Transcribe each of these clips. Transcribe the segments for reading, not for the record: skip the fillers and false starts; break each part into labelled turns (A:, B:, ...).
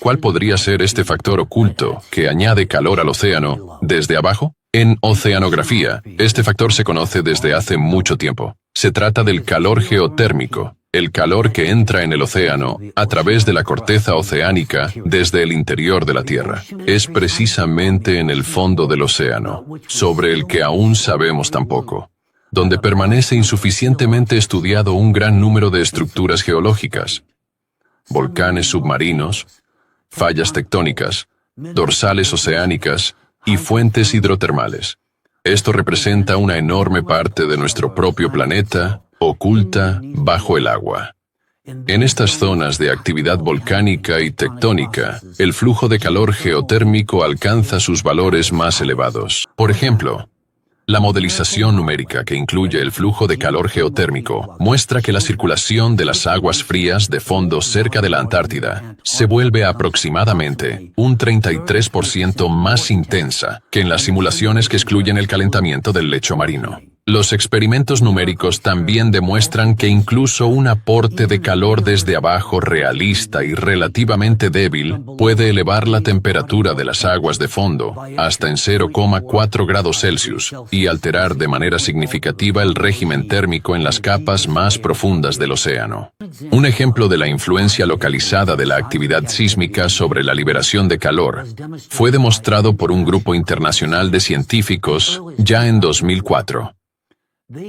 A: ¿Cuál podría ser este factor oculto que añade calor al océano desde abajo? En oceanografía, este factor se conoce desde hace mucho tiempo. Se trata del calor geotérmico, el calor que entra en el océano a través de la corteza oceánica desde el interior de la Tierra. Es precisamente en el fondo del océano, sobre el que aún sabemos tan poco, donde permanece insuficientemente estudiado un gran número de estructuras geológicas, volcanes submarinos, fallas tectónicas, dorsales oceánicas y fuentes hidrotermales. Esto representa una enorme parte de nuestro propio planeta, oculta bajo el agua. En estas zonas de actividad volcánica y tectónica, el flujo de calor geotérmico alcanza sus valores más elevados. Por ejemplo, la modelización numérica que incluye el flujo de calor geotérmico muestra que la circulación de las aguas frías de fondo cerca de la Antártida se vuelve aproximadamente un 33% más intensa que en las simulaciones que excluyen el calentamiento del lecho marino. Los experimentos numéricos también demuestran que incluso un aporte de calor desde abajo realista y relativamente débil puede elevar la temperatura de las aguas de fondo hasta en 0,4 grados Celsius y alterar de manera significativa el régimen térmico en las capas más profundas del océano. Un ejemplo de la influencia localizada de la actividad sísmica sobre la liberación de calor fue demostrado por un grupo internacional de científicos ya en 2004.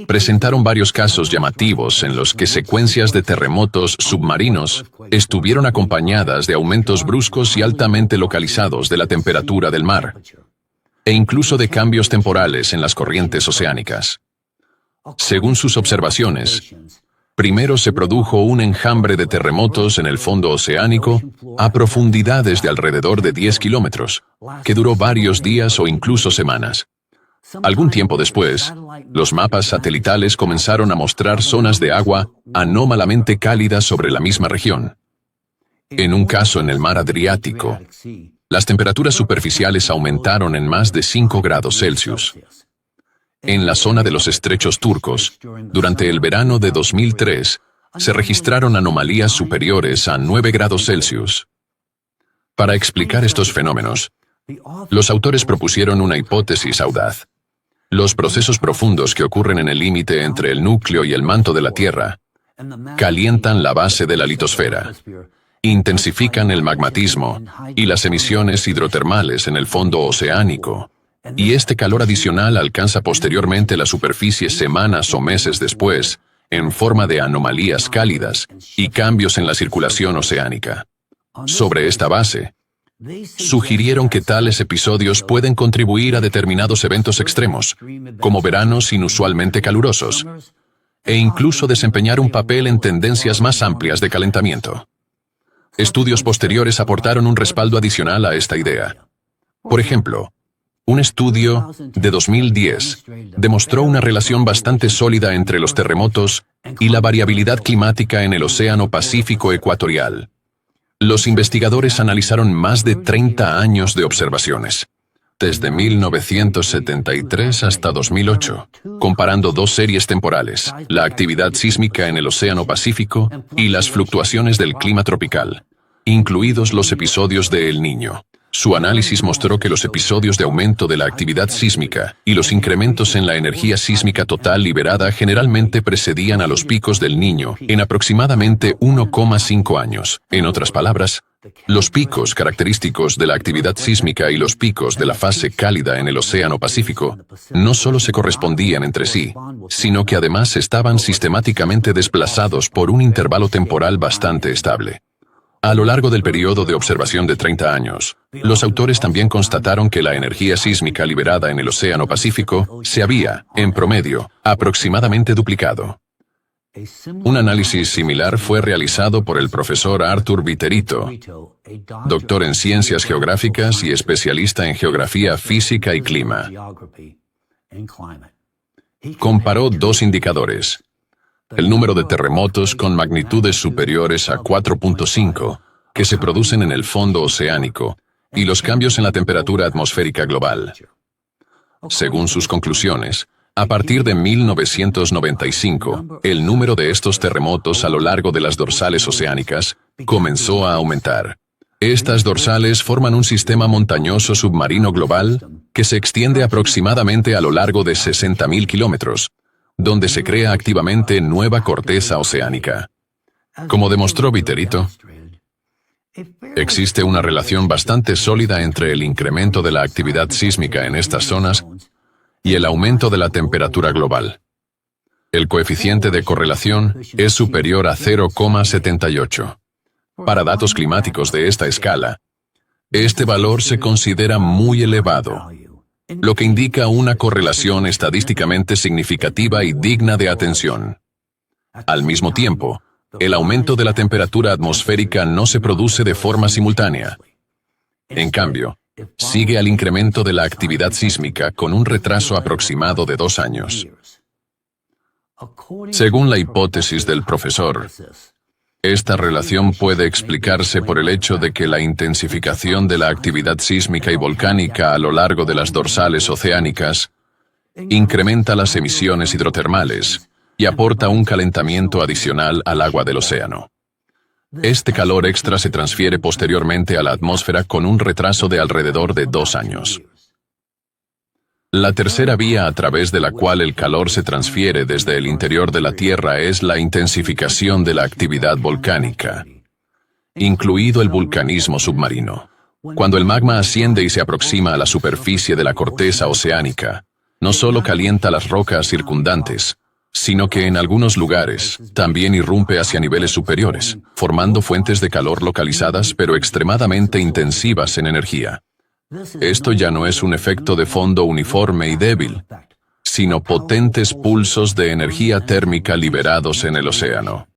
A: Presentaron varios casos llamativos en los que secuencias de terremotos submarinos estuvieron acompañadas de aumentos bruscos y altamente localizados de la temperatura del mar, e incluso de cambios temporales en las corrientes oceánicas. Según sus observaciones, primero se produjo un enjambre de terremotos en el fondo oceánico a profundidades de alrededor de 10 kilómetros, que duró varios días o incluso semanas. Algún tiempo después, los mapas satelitales comenzaron a mostrar zonas de agua anómalamente cálidas sobre la misma región. En un caso en el mar Adriático, las temperaturas superficiales aumentaron en más de 5 grados Celsius. En la zona de los estrechos turcos, durante el verano de 2003, se registraron anomalías superiores a 9 grados Celsius. Para explicar estos fenómenos, los autores propusieron una hipótesis audaz. Los procesos profundos que ocurren en el límite entre el núcleo y el manto de la Tierra calientan la base de la litosfera, intensifican el magmatismo y las emisiones hidrotermales en el fondo oceánico, y este calor adicional alcanza posteriormente la superficie semanas o meses después, en forma de anomalías cálidas y cambios en la circulación oceánica. Sobre esta base, sugirieron que tales episodios pueden contribuir a determinados eventos extremos, como veranos inusualmente calurosos, e incluso desempeñar un papel en tendencias más amplias de calentamiento. Estudios posteriores aportaron un respaldo adicional a esta idea. Por ejemplo, un estudio de 2010 demostró una relación bastante sólida entre los terremotos y la variabilidad climática en el Océano Pacífico ecuatorial. Los investigadores analizaron más de 30 años de observaciones, desde 1973 hasta 2008, comparando dos series temporales, la actividad sísmica en el Océano Pacífico y las fluctuaciones del clima tropical, incluidos los episodios de El Niño. Su análisis mostró que los episodios de aumento de la actividad sísmica y los incrementos en la energía sísmica total liberada generalmente precedían a los picos del Niño en aproximadamente 1,5 años. En otras palabras, los picos característicos de la actividad sísmica y los picos de la fase cálida en el Océano Pacífico no solo se correspondían entre sí, sino que además estaban sistemáticamente desplazados por un intervalo temporal bastante estable. A lo largo del periodo de observación de 30 años, los autores también constataron que la energía sísmica liberada en el Océano Pacífico se había, en promedio, aproximadamente duplicado. Un análisis similar fue realizado por el profesor Arthur Viterito, doctor en Ciencias Geográficas y especialista en Geografía Física y Clima. Comparó dos indicadores: el número de terremotos con magnitudes superiores a 4.5 que se producen en el fondo oceánico y los cambios en la temperatura atmosférica global. Según sus conclusiones, a partir de 1995, el número de estos terremotos a lo largo de las dorsales oceánicas comenzó a aumentar. Estas dorsales forman un sistema montañoso submarino global que se extiende aproximadamente a lo largo de 60.000 kilómetros, donde se crea activamente nueva corteza oceánica. Como demostró Viterito, existe una relación bastante sólida entre el incremento de la actividad sísmica en estas zonas y el aumento de la temperatura global. El coeficiente de correlación es superior a 0,78. Para datos climáticos de esta escala, este valor se considera muy elevado, lo que indica una correlación estadísticamente significativa y digna de atención. Al mismo tiempo, el aumento de la temperatura atmosférica no se produce de forma simultánea. En cambio, sigue al incremento de la actividad sísmica con un retraso aproximado de 2 años. Según la hipótesis del profesor, esta relación puede explicarse por el hecho de que la intensificación de la actividad sísmica y volcánica a lo largo de las dorsales oceánicas incrementa las emisiones hidrotermales y aporta un calentamiento adicional al agua del océano. Este calor extra se transfiere posteriormente a la atmósfera con un retraso de alrededor de 2 años. La tercera vía a través de la cual el calor se transfiere desde el interior de la Tierra es la intensificación de la actividad volcánica, incluido el vulcanismo submarino. Cuando el magma asciende y se aproxima a la superficie de la corteza oceánica, no solo calienta las rocas circundantes, sino que en algunos lugares también irrumpe hacia niveles superiores, formando fuentes de calor localizadas pero extremadamente intensivas en energía. Esto ya no es un efecto de fondo uniforme y débil, sino potentes pulsos de energía térmica liberados en el océano.